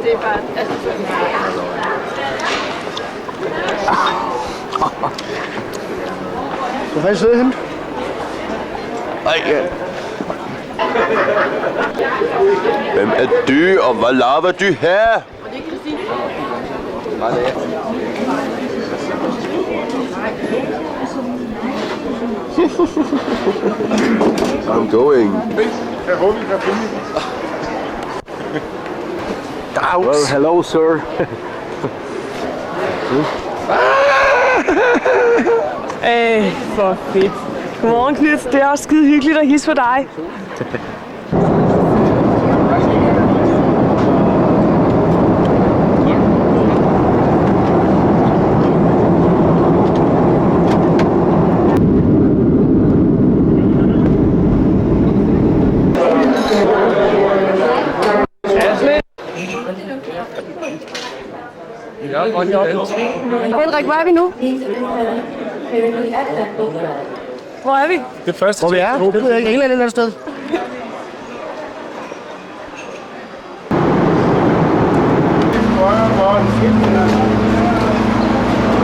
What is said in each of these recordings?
det er bare... Hvor fanden sidder henne? Ej, ja. Hvem er du, og hvad laver du her? Og det er Christine. Nej, det er. I'm going. Well, hello, sir. For fedt. Godmorgen, Knyt. Det er også skide hyggeligt at hilse på dig. Henrik, hvor er vi nu? Hvor er vi? Det første. Hvor vi er? Det ved jeg ikke. England et eller andet sted.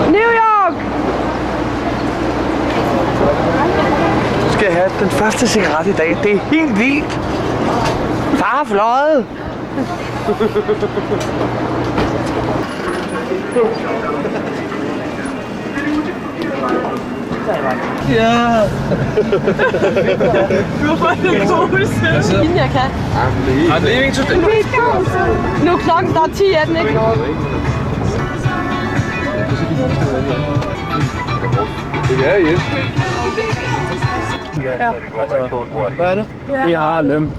New York! Du skal have den første cigaret i dag. Det er helt vildt. Far er fløjet. Ja. Hvorfor er det pose? Inden jeg kan. I'm leaving today. Nu er klokken snart 10, er den ikke? Det er Jes. Hvad er det? Vi har løm.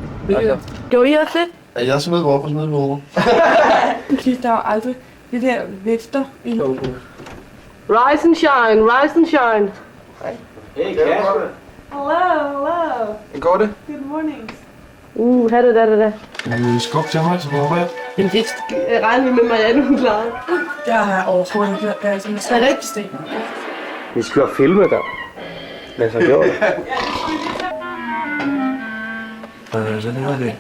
Gjorde I også det? Jeg smed hvorfor smed hvorfor. Der er aldrig det der væfter i. Rise and shine, rise and shine. Hey, Kasper. Hello. Går det? Good morning. Da. Vil I skubbe til mig, så hvorfor jeg? Jamen det regner lige med Marianne, hun klarer. Jeg har overhovedet ikke hørt det. Er det rigtig sten? Vi skal have filmet der. Lad os have gjort det. Den hedder det.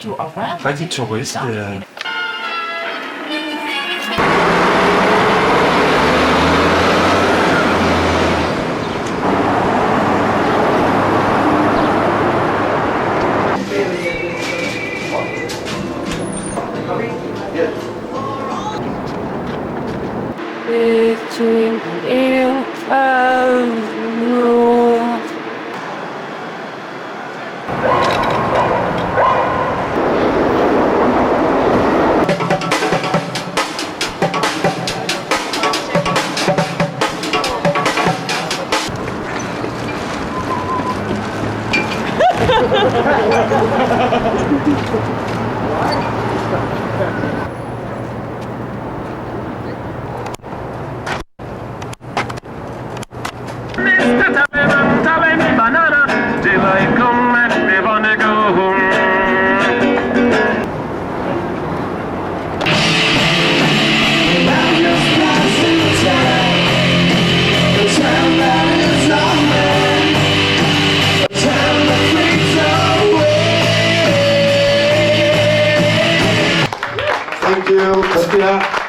Rigtig turist. Thank you. Thank you.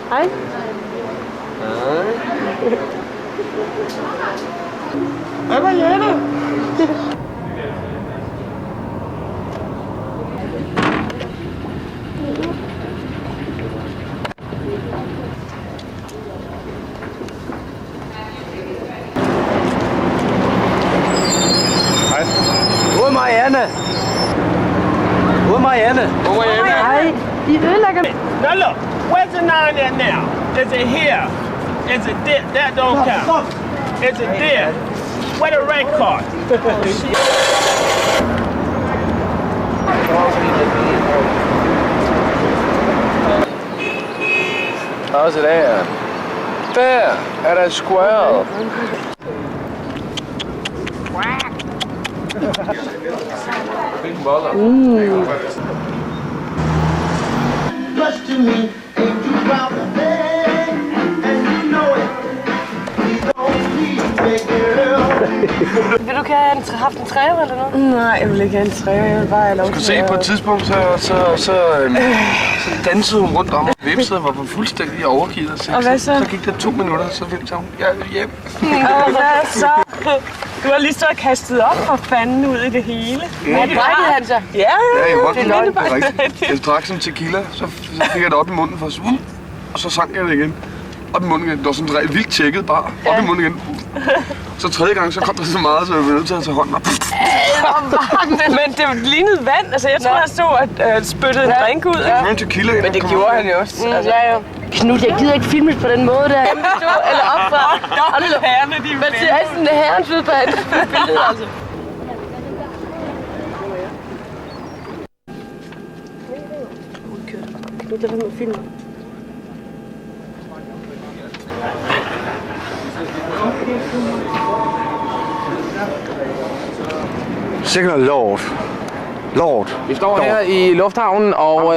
Hej. Hej Marianne. Hej. God Marianne. Marianne. Nej, I ødelægger... Now look, where's the 9 at now? Is it here? Is it there? That don't count. Is it there? Where the red card? Også der. Der er der squirrel. Vil du ikke have haft en træver eller noget? Nej, jeg vil ikke have en træer. Jeg vil bare have lov Du se, på et tidspunkt, så dansede hun rundt om og vipsede og var fuldstændig overgivet og sexet. Og hvad så? Så gik der 2 minutter, så sagde hun, jeg vil hjem. Og hvad så? Du har lige stået og kastet op for fanden ud i det hele. Ja, det brækkede han sig. Ja, Ja, i hånden. det er Det er rigtigt. Jeg drak som tequila, så fik jeg det op i munden for og så sank jeg det igen. Op i munden igen. Det var sådan et vildt tjekket bare. Op i munden igen. Så tredje gang, så kom der så meget, så jeg blev nødt til at tage hånden op. men det lignede vand. Altså, jeg tror, han stod og spyttede en drink ud. Det var en tequila. Men det gjorde han jo også. Altså, Ja, ja. Knut, jeg gider ikke filmes på den måde der. Jamen, stå eller opfra. Hold nu herrene, de Men det er sådan en herrens ud på hans billede, altså. Knut, lad være med at filme. Sikkert Lord. Vi står her i lufthavnen og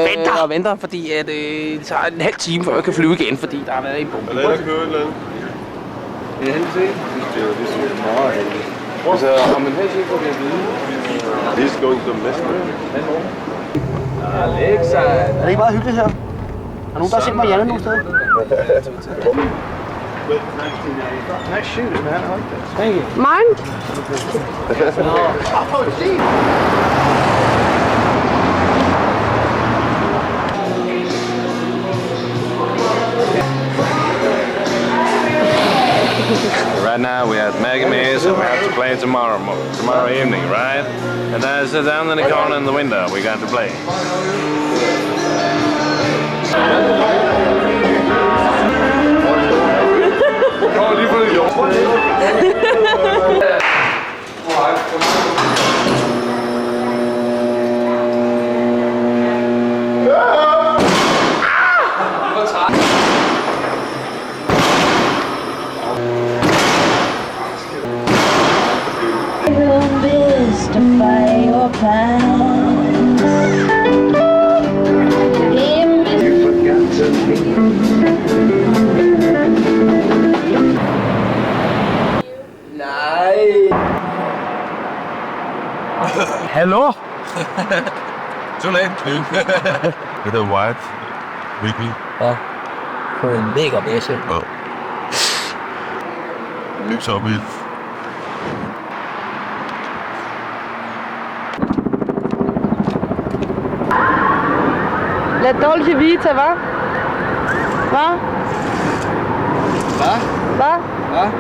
venter, fordi at, det tager en halv time, før vi kan flyve igen, fordi der har været en bombe. Eller købe et eller andet. Ja, heldigvis ikke. Det er meget heldigt. Altså, om en halv time får vi at vide. This is going to mess med. Alexa! Er det ikke meget hyggeligt her? Er der nogen, der har set Marianne nogen steder? Nice shoes, man. I like this. Thank you. Mine? Right now we're at Maggie Mays and we have to play tomorrow evening, right? And there's down in the corner in the window we got to play. Hallo? Too late. Det er White Weekly. Ja, på en mega bæse. Ja. Lys op i. La Dolce Vita, hva'? Hva'? Hvad? Hva'? Ja.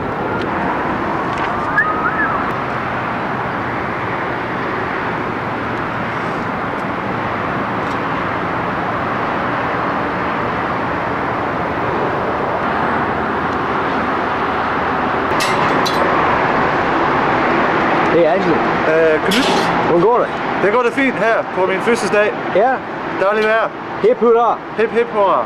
Det er Angelo. Knut, Hvordan går det? det går det fint her på min fødselsdag. Ja. Dejligt vejr. Hip hurra. Hip hip hurra.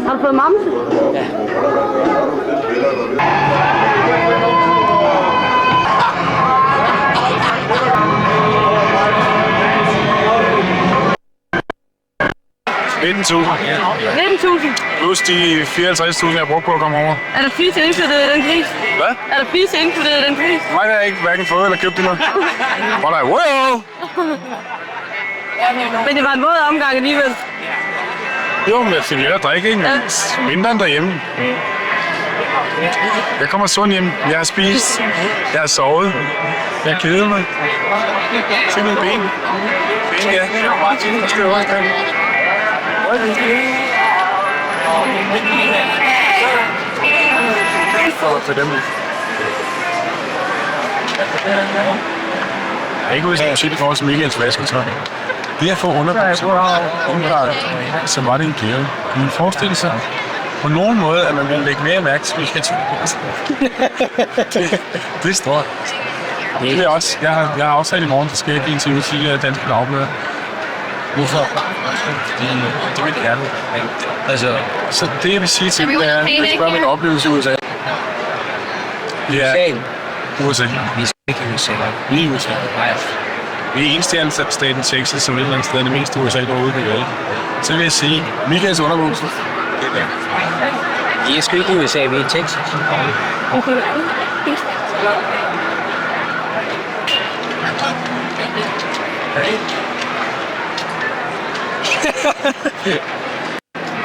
Har du fået mamse? Plus de 54.000, jeg brugte på at komme over. Er der flis inkluderet i den pris? Hvad? Er der flis inkluderet i den pris? Nej, det har jeg ikke hverken fået eller købt endnu. Hvor der er, wow! Men det var en våd omgang alligevel. Jo, men jeg fik lidt at drikke, ikke? Mindre end derhjemme. Jeg kommer sund hjem. Jeg har spist. Jeg har sovet. Jeg har kedet mig. Se mine ben. Ben, ja. Der skal jeg også have. For dem. Jeg er ikke ude i sit i forhold til Michaels vasketøj. Det at få underbukser, så var det en gave. Man kan forestille sig på nogen måde, at man vil lægge mere mærke til Michaels det er stort. Det er også. Jeg har afsat i morgen, der skal jeg give en til udsigelse af Danske Dagblad. Hvorfor? Det vil jeg gerne. Altså, så det jeg vil sige til det er, at jeg spørger min oplevelse i USA. Ja, USA. Vi skal ikke i USA. Vi er i USA. Vi er eneste staten Texas, som et eller andet sted er det meste USA, der er udviklet. Så vil jeg sige, Michaels underbukser. Jeg skal ikke i USA, vi er i Texas.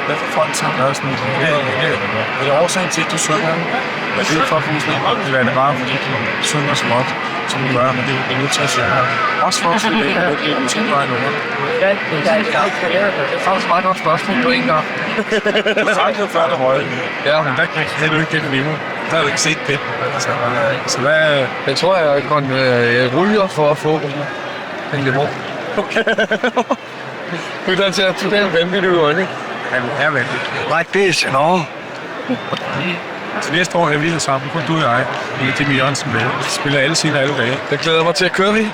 Hvorfor folk sammen også sådan det er årsagen til, at du synger. Men det er for at få sådan en det bare fordi du synger så godt, som du gør, men det er nødt til at sige. Også for at få det, at det er en ting, der er noget. Det er faktisk meget godt spørgsmål på en gang. Du har aldrig før det høje. Ja, men der kan du ikke det lige nu. Der har du ikke set det. Så hvad... Jeg tror, jeg kun ryger for at få en limon. Du er til at tage en vanvittig øjne, ikke? Han er vanvittig. Like this, no? Til næste år er vi sammen, kun du og jeg, i Jimmy Jørgensen med. Vi spiller alle sine alle dage. Det glæder mig til at køre vi.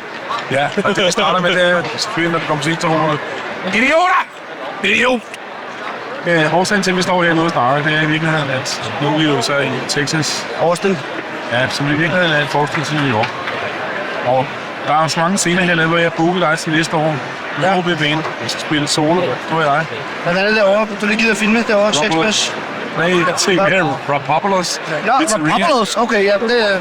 Ja, og det starter med det, selvfølgelig, når det kommer til introen. Idioter! Idiot! Årsagen til, at vi står hernede og snakker, det er i virkeligheden, at nu er vi jo så i Texas. Austin. Ja, som i virkeligheden er en forskel til New York. Og der er så mange scener hernede, hvor jeg booker dig til næste år. Ja. Vi skal spille solo, du og jeg. Hvad er det derovre? Du lige gider filme derovre, Shakespeare? Nej, jeg tænker mere Robopolis. Ja, Robopolis. Okay, ja, det er...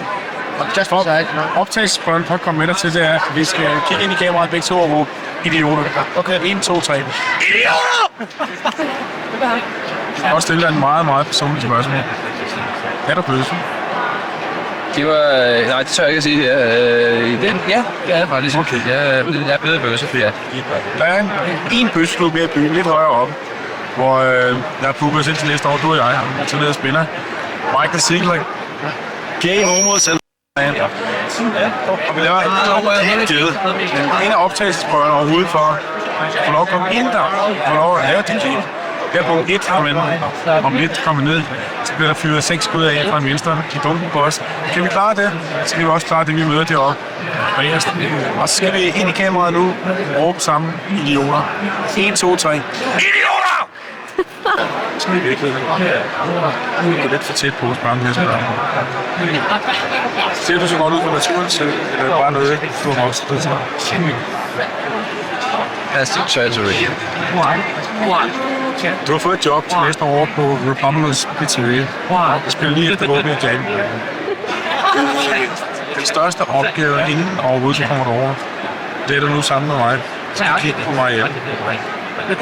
Just for sig. Optagelsesprøven for at komme med dig til, det er, at vi skal kigge ind i kameraet begge to og råbe idioter. Okay, 1, 2, 3. Idioter! Jeg kan også stille dig en meget, meget personlig spørgsmål. Er der bøsse? Det var... Nej, det tør jeg ikke at sige. Den? Ja, det er faktisk. Okay. Jeg er blevet bøsse, for ja. Der er en bøsseklub her i byen, lidt højere oppe, hvor jeg har booket os ind til næste år, du og jeg, til nede og spiller. Michael Ziegler. Gay homo selv. Og vi laver en af optagelsesprøverne overhovedet for at få lov at komme ind der, få lov at lave det. Her på 1 om lidt kommer ned, så bliver der fyret 6 skud af fra en venstre i dunken på os. Kan vi klare det, så kan vi også klare det, vi møder deroppe. Og så skal vi ind i kameraet nu og råbe sammen idioter. 1, 2, 3. Idioter! Så er vi virkelig. Det er lidt for tæt på os bare med at ser du så godt ud på naturen selv, eller bare noget, du har også det til? Plastic surgery. Du har fået et job til næste år på Robopolis Pizzeria. Jeg spiller lige efter åbne i dag. Den største opgave inden overhovedet, så kommer du over. Det er du nu sammen med mig. Så kig på mig hjem.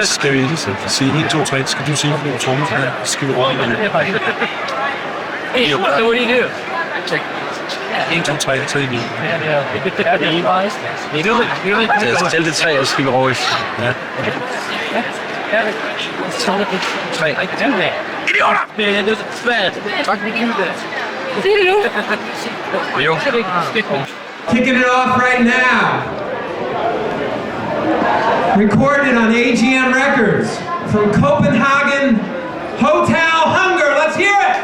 Så skal vi sige 1, 2, 3. Skal du sige, at du er trummet? Så skal vi ordne det. 1, 2, 3, så er det lige. Jeg skal tælle det 3, og så skal vi over i. Ja. 3. Idioter! Tak. Jo. Kicking it off right now. Recorded on AGM Records from Copenhagen, Hotel Hunger. Let's hear it!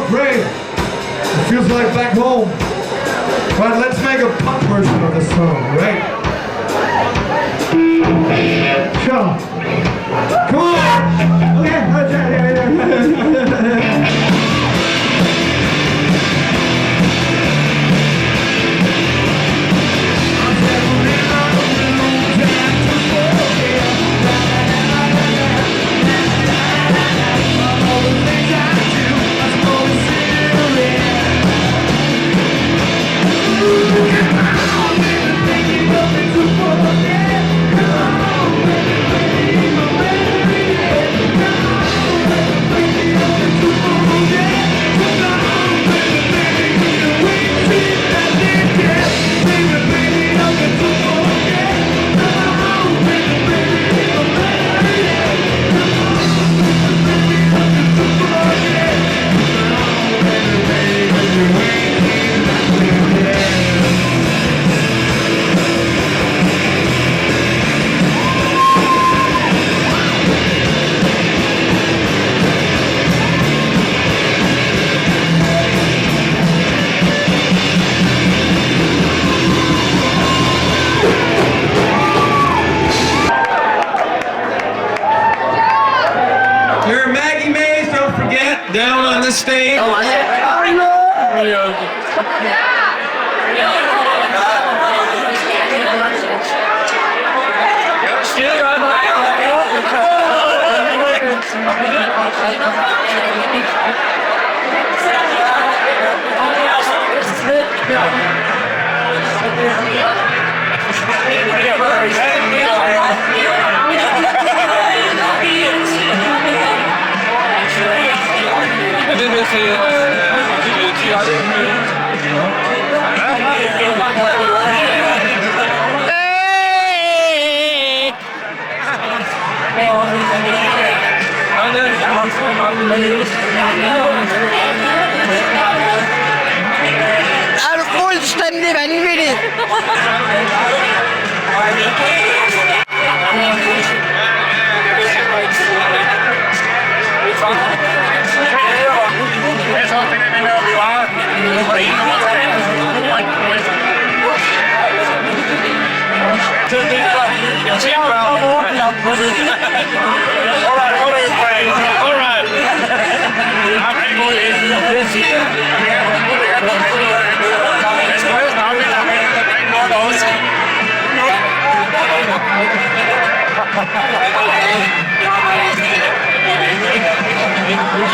afraid. It feels like back home. Right, let's make a pop version of this song, right? Sure. Come on! Okay. You're Maggie Mays, don't forget, down on the stage. Er du fuldstændig vanvittig?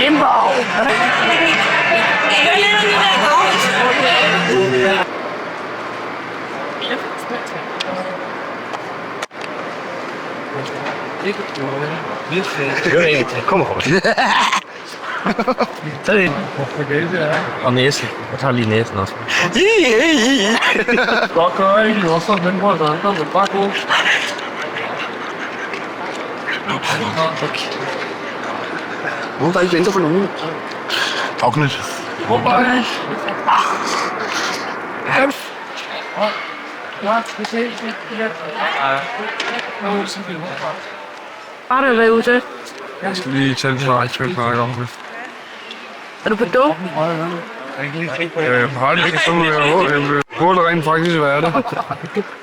Jimbo! Kom op. Tag det ind. Og næsen. Jeg tager lige næsen også. Godt gør ikke også, men hvor der er der bare god. Nogen, der ikke venter på nogen. Agnes. Har du været ude? Jeg skal lige tage det fra Eichfeldpark om det. Er du på do? Jeg har det ikke sådan, jeg burde rent faktisk være der.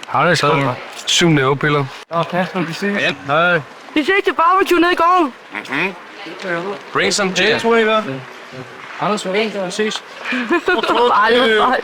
Har det så 7 nervepiller. Vi ses til barbecue nede i gården. Bring some gin. Ej, det var